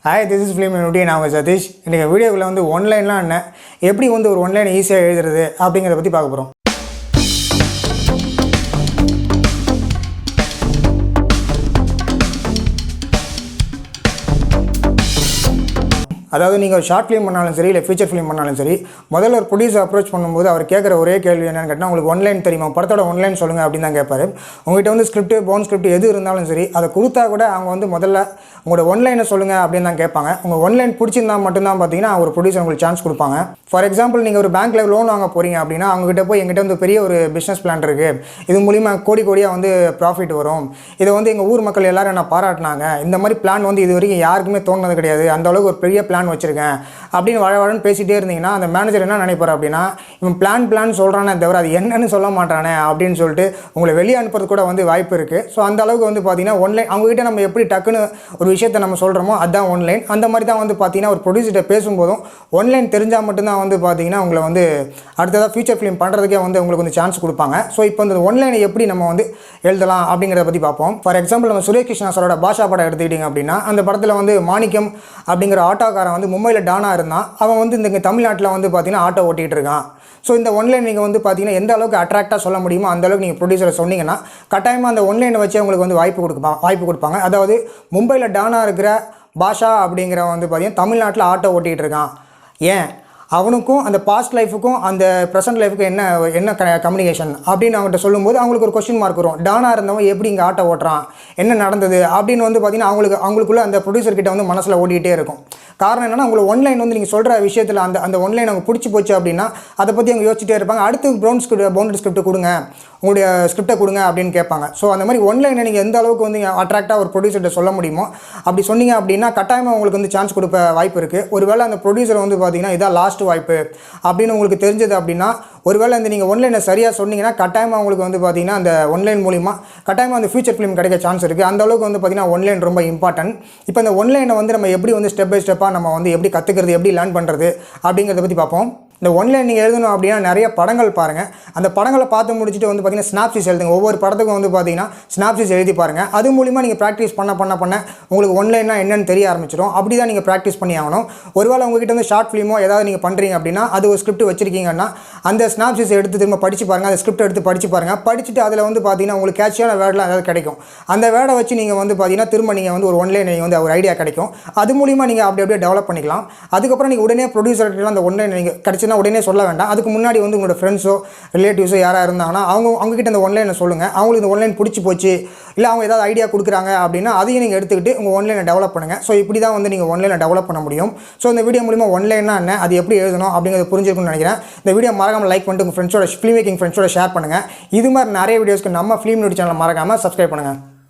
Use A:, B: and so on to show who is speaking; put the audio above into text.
A: Hi, this is FilmMaking. நான் சதீஷ். இன்னைக்கு வீடியோக்குள்ள வந்து ஆன்லைன்லாம் என்ன எப்படி வந்து ஒரு ஆன்லைன் ஈஸியா எழுதுறது அப்படிங்கறத பத்தி பார்க்க போறோம். அதாவது நீங்கள் ஒரு ஷார்ட் ஃபிலிம் பண்ணாலும் சரி இல்லை ஃபீச்சர் ஃபிலிம் பண்ணாலும் சரி முதல்ல ஒரு ப்ரொடியூசர் அப்ரோச் பண்ணும்போது அவர் கேட்குற ஒரே கேள்வி என்னென்னு கேட்டால் உங்களுக்கு ஆன்லைன் தெரியுமா படத்தோட ஆன்லைன் சொல்லுங்கள் அப்படின்னு தான் கேட்பாரு. உங்கள்கிட்ட வந்து ஸ்கிரிப்ட் போன் ஸ்கிரிப்ட் எது இருந்தாலும் சரி அதை கொடுத்தா கூட அவங்க வந்து முதல்ல உங்களோட ஆன்லைனை சொல்லுங்கள் அப்படின்னு தான் கேட்பாங்க. உங்கள் ஆன்லைன் பிடிச்சிருந்தா மட்டும்தான் பார்த்தீங்கன்னா ஒரு ப்ரொடியூசர் உங்களுக்கு சான்ஸ் கொடுப்பாங்க. ஃபார் எக்ஸாம்பிள் நீங்கள் ஒரு பேங்க்கில் லோன் வாங்க போகிறீங்க அப்படின்னா அவங்ககிட்ட போய் எங்கிட்ட வந்து பெரிய ஒரு பிஸ்னஸ் பிளான் இருக்குது, இது மூலிமா கோடியாக வந்து ப்ராஃபிட் வரும், இதை வந்து எங்கள் ஊர் மக்கள் எல்லோரும் என்ன பாராட்டினாங்க, இந்த மாதிரி பிளான் வந்து இது வரைக்கும் யாருக்குமே தோணுனது கிடையாது, அந்த அளவுக்கு ஒரு பெரிய பிளான் வச்சுருக்கேன் அப்படின்னு வழன்னு பேசிகிட்டே இருந்தீங்கன்னா அந்த மேனேஜர் என்ன நினைப்பார் அப்படின்னா இவன் பிளான் சொல்கிறானே தவிர அது என்னன்னு சொல்ல மாட்டானே அப்படின்னு சொல்லிட்டு உங்களை வெளியே அனுப்புறது கூட வந்து வாய்ப்பு இருக்குது. ஸோ அந்த அளவுக்கு வந்து பார்த்தீங்கன்னா ஆன்லைன் அவங்ககிட்ட நம்ம எப்படி டக்குன்னு ஒரு விஷயத்தை நம்ம சொல்கிறோமோ அதுதான் ஆன்லைன். அந்த மாதிரி தான் வந்து பார்த்தீங்கன்னா ஒரு ப்ரொடியூசர்கிட்ட பேசும்போதும் ஆன்லைன் தெரிஞ்சால் மட்டும்தான் வந்து பார்த்தீங்கன்னா உங்களை வந்து அடுத்ததாக ஃபியூச்சர் ஃபிலிம் பண்ணுறதுக்கே வந்து உங்களுக்கு வந்து சான்ஸ் கொடுப்பாங்க. ஸோ இப்போ இந்த ஆன்லைனை எப்படி நம்ம வந்து எழுதலாம் அப்படிங்கிறத பற்றி பார்ப்போம். ஃபார் எக்ஸாம்பிள் நம்ம சுரேஷ் கிருஷ்ணா சாரோட பாஷா படம் எடுத்துக்கிட்டிங்க அப்படின்னா அந்த படத்தில் வந்து மாணிக்கம் அப்படிங்கிற ஆட்டோக்காரன் வந்து மும்பையில் டானாக இருந்தான். அவன் வந்து இந்த தமிழ்நாட்டில் வந்து பார்த்தீங்கன்னா ஆட்டோ ஓட்டிகிட்டு இருக்கான். ஸோ இந்த ஆன்லைன் நீங்கள் வந்து பார்த்தீங்கன்னா எந்த அளவுக்கு அட்ராக்டாக சொல்ல முடியுமோ அந்த அளவுக்கு நீங்கள் ப்ரொடியூசரை சொன்னீங்கன்னா கட்டாயமாக அந்த ஆன்லைனை வச்சு உங்களுக்கு வந்து வாய்ப்பு கொடுப்பாங்க. அதாவது மும்பையில் டானாக இருக்கிற பாஷா அப்படிங்கிறவன் வந்து பார்த்தீங்கன்னா தமிழ்நாட்டில் ஆட்டோ ஓட்டிகிட்டு இருக்கான், ஏன் அவனுக்கும் அந்த பாஸ்ட் லைஃபுக்கும் அந்த ப்ரெசென்ட் லைஃபுக்கும் என்ன கம்யூனிகேஷன் அப்படின்னு அவங்கள்ட்ட சொல்லும்போது அவங்களுக்கு ஒரு கொஸ்டின் மார்க் வரும். டானாக இருந்தவன் எப்படி இங்கே ஆட்டோ ஓட்டுறான், என்ன நடந்தது அப்படின்னு வந்து பார்த்தீங்கன்னா அவங்களுக்குள்ள அந்த ப்ரொடியூசர்கிட்ட வந்து மனசில் ஓடிக்கிட்டே இருக்கும். காரணம் என்னென்னா உங்களுக்கு ஆன்லைன் வந்து நீங்கள் சொல்கிற விஷயத்தில் அந்த ஆன்லைன் அவங்க பிடிச்சி போச்சு அப்படின்னா அதை பற்றி அவங்க யோசிச்சுட்டே இருப்பாங்க. அடுத்து பவுண்டட் ஸ்கிரிப்ட் கொடுங்க, உங்களுடைய ஸ்கிரிப்டை கொடுங்க அப்படின்னு கேட்பாங்க. ஸோ அந்த மாதிரி ஆன்லைனை நீங்கள் எந்த அளவுக்கு வந்து அட்ராக்டாக ஒரு ப்ரொடியூசர்கிட்ட சொல்ல முடியுமோ அப்படி சொன்னீங்க அப்படின்னா கட்டாயமாக உங்களுக்கு வந்து சான்ஸ் கொடுப்ப வாய்ப்பு இருக்குது. ஒருவேளை அந்த ப்ரொடியூசர் வந்து பார்த்தீங்கன்னா இதான் லாஸ்ட் வாய்ப்பு அப்படின்னு உங்களுக்கு தெரிஞ்சது அப்படின்னா ஒருவேளை இந்த நீங்கள் ஆன்லைனை சரியாக சொன்னீங்கன்னா கட்டாயமாக உங்களுக்கு வந்து பார்த்தீங்கன்னா அந்த ஆன்லைன் மூலிமா கட்டாயமாக அந்த ஃபியூச்சர் ஃபிலிம் கிடைக்க சான்ஸ் இருக்குது. அந்த அளவுக்கு வந்து பார்த்தீங்கன்னா ஆன்லைன் ரொம்ப இம்பார்ட்டன்ட். இப்போ இந்த ஆன்லைனை வந்து நம்ம எப்படி வந்து ஸ்டெப் பை ஸ்டெப்பாக நம்ம வந்து எப்படி கற்றுக்கிறது, எப்படி லேர்ன் பண்ணுறது அப்படிங்கிறத பற்றி பார்ப்போம். இந்த ஆன்லைன் நீங்கள் எழுதணும் அப்படின்னா நிறைய படங்கள் பாருங்கள். அந்த படங்களை பார்த்து முடிச்சுட்டு வந்து பார்த்தீங்கன்னா ஸ்னாப்சிஸ் எழுதுங்க. ஒவ்வொரு படத்துக்கும் வந்து பார்த்தீங்கன்னா ஸ்னாப்சிஸ் எழுதி பாருங்கள். அது மூலிமா நீங்கள் ப்ராக்டிஸ் பண்ண உங்களுக்கு ஆன்லைன்னா என்னென்னு தெரிய ஆரம்பிச்சிடும். அப்படி தான் நீங்கள் ப்ராக்டிஸ் பண்ணி ஆகணும். ஒருவேளை உங்ககிட்ட வந்து ஷார்ட் ஃபிலிமோ ஏதாவது நீங்கள் பண்ணுறீங்க அப்படின்னா அது ஒரு ஸ்கிரிப்ட் வச்சிருக்கீங்கன்னா அந்த ஸ்னாப்சிஸ் எடுத்து திரும்ப படித்து பாருங்கள், அந்த ஸ்கிரிப்ட் எடுத்து படித்து பாருங்கள். படிச்சுட்டு அதில் வந்து பார்த்தீங்கன்னா உங்களுக்கு கேட்சியான வேர்டெலாம் ஏதாவது கிடைக்கும். அந்த வேர்டை வச்சு நீங்கள் வந்து பார்த்தீங்கன்னா திரும்ப நீங்கள் வந்து ஒரு ஆன்லைன் நீங்கள் வந்து ஒரு ஐடியா கிடைக்கும். அது மூலிமா நீங்கள் அப்படியே டெவலப் பண்ணிக்கலாம். அதுக்கப்புறம் நீங்கள் உடனே ப்ரொடியூசர்கிட்ட அந்த ஆன்லைன் நீங்கள் கிடச்சினா உடனே சொல்ல வேண்டாம். அதுக்கு முன்னாடி வந்து உங்களோட ஃப்ரெண்ட்ஸோ ரிலேட்டிவ்ஸோ யாராக இருந்தாங்கன்னா அவங்ககிட்ட இந்த ஆன்லைனை சொல்லுங்கள். அவங்களுக்கு இந்த ஆன்லைன் பிடிச்சி போச்சு இல்லை அவங்க ஏதாவது ஐடியா கொடுக்குறாங்க அப்படின்னா அதையும் நீங்கள் எடுத்துக்கிட்டு உங்கள் ஆன்லைனை டெவலப் பண்ணுங்கள். ஸோ இப்படி தான் வந்து நீங்கள் ஆன்லைனை டெவலப் பண்ண முடியும். ஸோ இந்த வீடியோ மூலிமா ஆன்லைன்னா என்ன, அது எப்படி எழுதணும் அப்படிங்கிறது புரிஞ்சிருக்குன்னு நினைக்கிறேன். இந்த வீடியோ மறக்காமல் லைக் பண்ணிட்டு உங்கள் ஃப்ரெண்ட்ஸோட ஃபிலிம் மேக்கிங் ஃப்ரெண்ட்ஸோட ஷேர் பண்ணுங்கள். இது மாதிரி நிறைய வீடியோஸ்க்கு நம்ம ஃபிலிம் நியூஸ் சேனலை மறக்காமல் சப்ஸ்கிரைப் பண்ணுங்கள்.